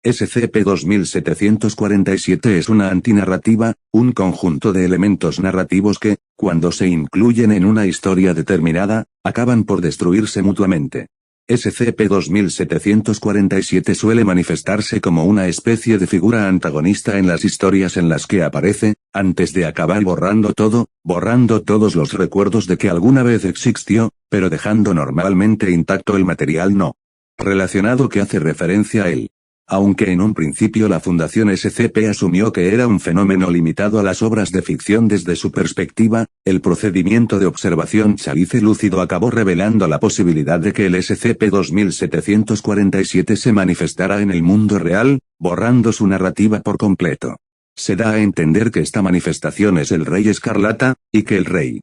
SCP-2747 es una antinarrativa, un conjunto de elementos narrativos que, cuando se incluyen en una historia determinada, acaban por destruirse mutuamente. SCP-2747 suele manifestarse como una especie de figura antagonista en las historias en las que aparece, antes de acabar borrando todos los recuerdos de que alguna vez existió, pero dejando normalmente intacto el material no relacionado que hace referencia a él. Aunque en un principio la Fundación SCP asumió que era un fenómeno limitado a las obras de ficción desde su perspectiva, el procedimiento de observación Chalice lúcido acabó revelando la posibilidad de que el SCP-2747 se manifestara en el mundo real, borrando su narrativa por completo. Se da a entender que esta manifestación es el Rey Escarlata, y que el Rey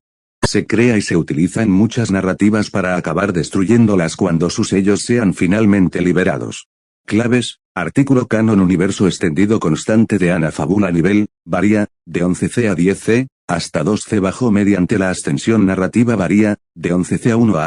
se crea y se utiliza en muchas narrativas para acabar destruyéndolas cuando sus sellos sean finalmente liberados. Claves: artículo Canon Universo extendido constante de Anafabula nivel, varía, de 11C a 10C, hasta 2C bajo mediante la ascensión narrativa varía, de 11C a 1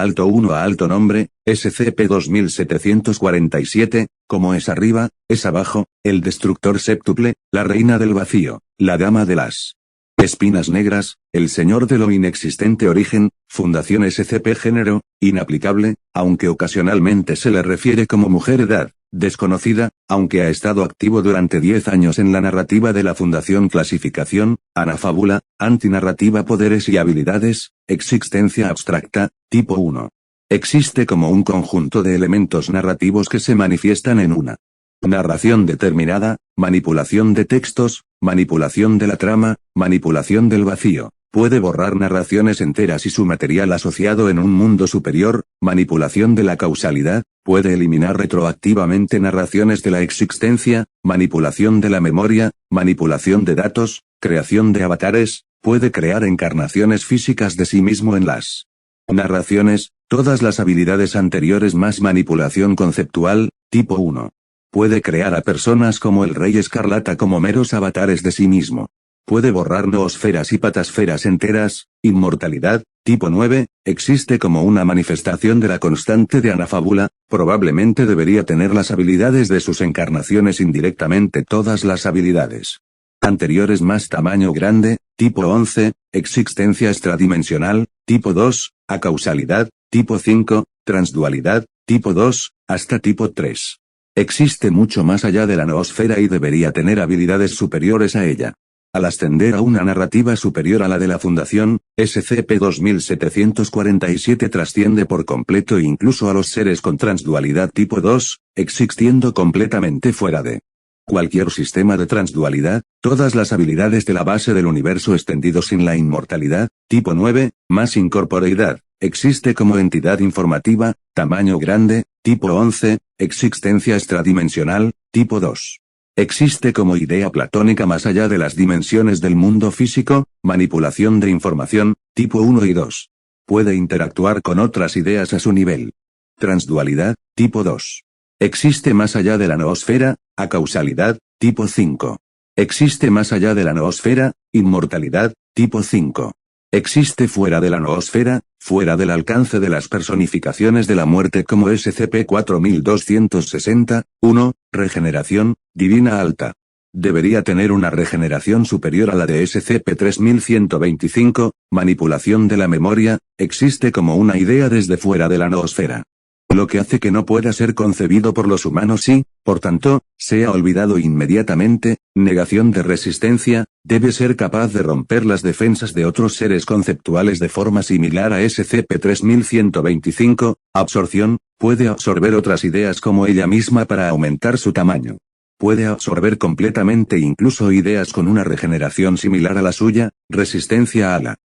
a alto nombre, SCP-2747, como es arriba, es abajo, el Destructor Séptuple, la Reina del Vacío, la Dama de las Espinas Negras, el Señor de lo Inexistente Origen, Fundación SCP Género, inaplicable, aunque ocasionalmente se le refiere como mujer edad desconocida, aunque ha estado activo durante 10 años en la narrativa de la Fundación Clasificación, Anafábula, Antinarrativa Poderes y Habilidades, Existencia Abstracta, Tipo 1. Existe como un conjunto de elementos narrativos que se manifiestan en una narración determinada, manipulación de textos, manipulación de la trama, manipulación del vacío. Puede borrar narraciones enteras y su material asociado en un mundo superior, manipulación de la causalidad, puede eliminar retroactivamente narraciones de la existencia, manipulación de la memoria, manipulación de datos, creación de avatares, puede crear encarnaciones físicas de sí mismo en las narraciones, todas las habilidades anteriores más manipulación conceptual, tipo 1. Puede crear a personas como el Rey Escarlata como meros avatares de sí mismo. Puede borrar noosferas y patasferas enteras, inmortalidad, tipo 9, existe como una manifestación de la constante de Anafábula, probablemente debería tener las habilidades de sus encarnaciones indirectamente todas las habilidades anteriores más tamaño grande, tipo 11, existencia extradimensional, tipo 2, acausalidad, tipo 5, transdualidad, tipo 2, hasta tipo 3. Existe mucho más allá de la noosfera y debería tener habilidades superiores a ella. Al ascender a una narrativa superior a la de la Fundación, SCP-2747 trasciende por completo incluso a los seres con transdualidad tipo 2, existiendo completamente fuera de cualquier sistema de transdualidad, todas las habilidades de la base del universo extendido sin la inmortalidad, tipo 9, más incorporeidad, existe como entidad informativa, tamaño grande, tipo 11, existencia extradimensional, tipo 2. Existe como idea platónica más allá de las dimensiones del mundo físico, manipulación de información, tipo 1 y 2. Puede interactuar con otras ideas a su nivel. Transdualidad, tipo 2. Existe más allá de la noosfera, acausalidad, tipo 5. Existe más allá de la noosfera, inmortalidad, tipo 5. Existe fuera de la noosfera, fuera del alcance de las personificaciones de la muerte como SCP-4260, 1, regeneración, divina alta. Debería tener una regeneración superior a la de SCP-3125, manipulación de la memoria, existe como una idea desde fuera de la noosfera. Lo que hace que no pueda ser concebido por los humanos y, por tanto, sea olvidado inmediatamente, negación de resistencia, debe ser capaz de romper las defensas de otros seres conceptuales de forma similar a SCP-3125, absorción, puede absorber otras ideas como ella misma para aumentar su tamaño. Puede absorber completamente incluso ideas con una regeneración similar a la suya, resistencia a la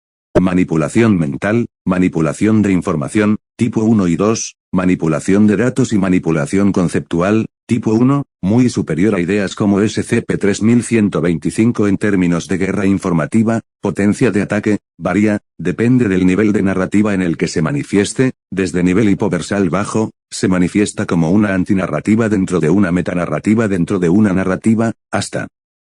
manipulación mental, manipulación de información, tipo 1 y 2, manipulación de datos y manipulación conceptual, tipo 1, muy superior a ideas como SCP-3125 en términos de guerra informativa, potencia de ataque, varía, depende del nivel de narrativa en el que se manifieste, desde nivel hipoversal bajo, se manifiesta como una antinarrativa dentro de una metanarrativa dentro de una narrativa, hasta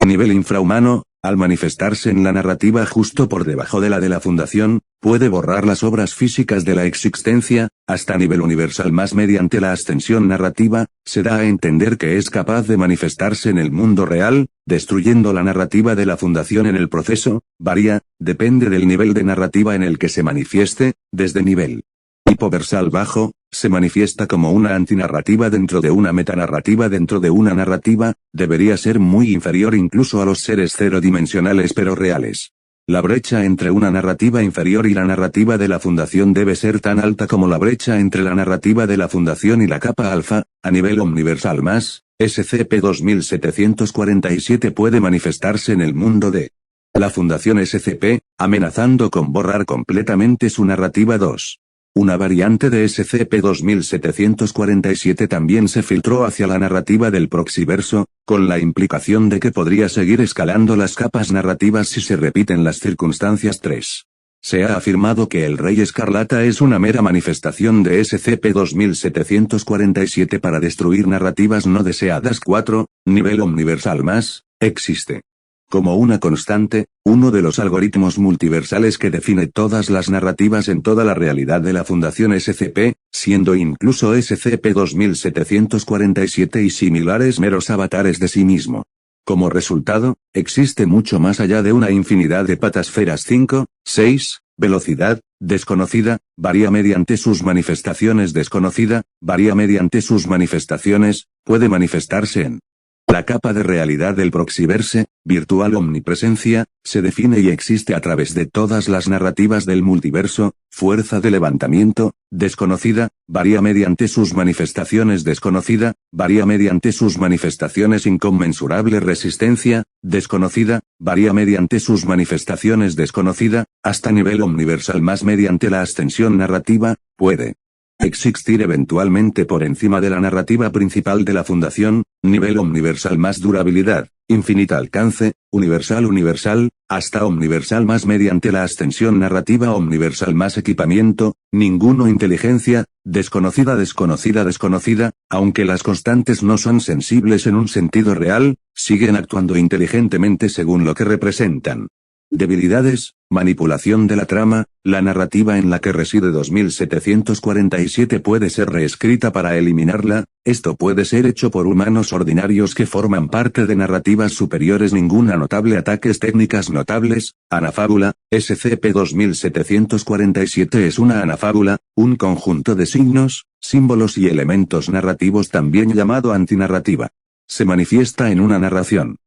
nivel infrahumano, al manifestarse en la narrativa justo por debajo de la Fundación, puede borrar las obras físicas de la existencia, hasta nivel universal más mediante la ascensión narrativa, se da a entender que es capaz de manifestarse en el mundo real, destruyendo la narrativa de la fundación en el proceso, varía, depende del nivel de narrativa en el que se manifieste, desde nivel hipoversal bajo, se manifiesta como una antinarrativa dentro de una metanarrativa dentro de una narrativa, debería ser muy inferior incluso a los seres cero dimensionales pero reales. La brecha entre una narrativa inferior y la narrativa de la fundación debe ser tan alta como la brecha entre la narrativa de la fundación y la capa alfa, a nivel omniversal más, SCP-2747 puede manifestarse en el mundo de la fundación SCP, amenazando con borrar completamente su narrativa 2. Una variante de SCP-2747 también se filtró hacia la narrativa del Proxiverso, con la implicación de que podría seguir escalando las capas narrativas si se repiten las circunstancias 3. Se ha afirmado que el Rey Escarlata es una mera manifestación de SCP-2747 para destruir narrativas no deseadas 4, nivel omniversal más, existe como una constante, uno de los algoritmos multiversales que define todas las narrativas en toda la realidad de la Fundación SCP, siendo incluso SCP-2747 y similares meros avatares de sí mismo. Como resultado, existe mucho más allá de una infinidad de patasferas 5, 6, velocidad, desconocida, varía mediante sus manifestaciones desconocida, varía mediante sus manifestaciones, puede manifestarse en la capa de realidad del Proxiverse, virtual omnipresencia, se define y existe a través de todas las narrativas del multiverso, fuerza de levantamiento, desconocida, varía mediante sus manifestaciones desconocida, varía mediante sus manifestaciones inconmensurable resistencia, desconocida, varía mediante sus manifestaciones desconocida, hasta nivel omniversal más mediante la ascensión narrativa, puede existir eventualmente por encima de la narrativa principal de la Fundación, nivel omniversal más durabilidad, infinita alcance, universal, hasta omniversal más mediante la ascensión narrativa omniversal más equipamiento, ninguno inteligencia, desconocida, aunque las constantes no son sensibles en un sentido real, siguen actuando inteligentemente según lo que representan. Debilidades, manipulación de la trama, la narrativa en la que reside 2747 puede ser reescrita para eliminarla, esto puede ser hecho por humanos ordinarios que forman parte de narrativas superiores. Ninguna notable ataques técnicas notables, anafábula, SCP-2747 es una anafábula, un conjunto de signos, símbolos y elementos narrativos también llamado antinarrativa. Se manifiesta en una narración.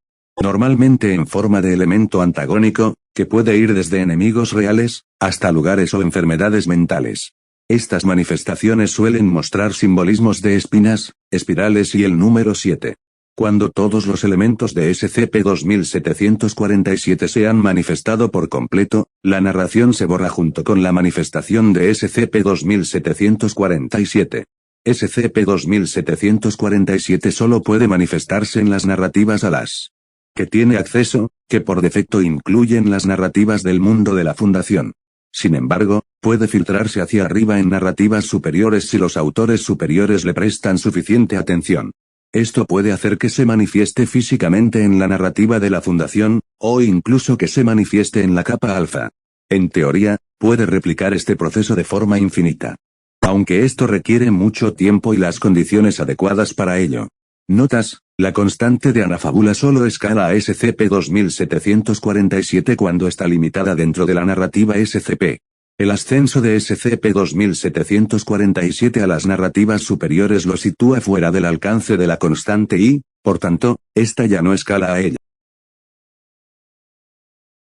Normalmente en forma de elemento antagónico, que puede ir desde enemigos reales, hasta lugares o enfermedades mentales. Estas manifestaciones suelen mostrar simbolismos de espinas, espirales y el número 7. Cuando todos los elementos de SCP-2747 se han manifestado por completo, la narración se borra junto con la manifestación de SCP-2747. SCP-2747 solo puede manifestarse en las narrativas a las que tiene acceso, que por defecto incluyen las narrativas del mundo de la Fundación. Sin embargo, puede filtrarse hacia arriba en narrativas superiores si los autores superiores le prestan suficiente atención. Esto puede hacer que se manifieste físicamente en la narrativa de la Fundación, o incluso que se manifieste en la capa alfa. En teoría, puede replicar este proceso de forma infinita. Aunque esto requiere mucho tiempo y las condiciones adecuadas para ello. Notas, la constante de anafábula solo escala a SCP-2747 cuando está limitada dentro de la narrativa SCP. El ascenso de SCP-2747 a las narrativas superiores lo sitúa fuera del alcance de la constante y, por tanto, esta ya no escala a ella.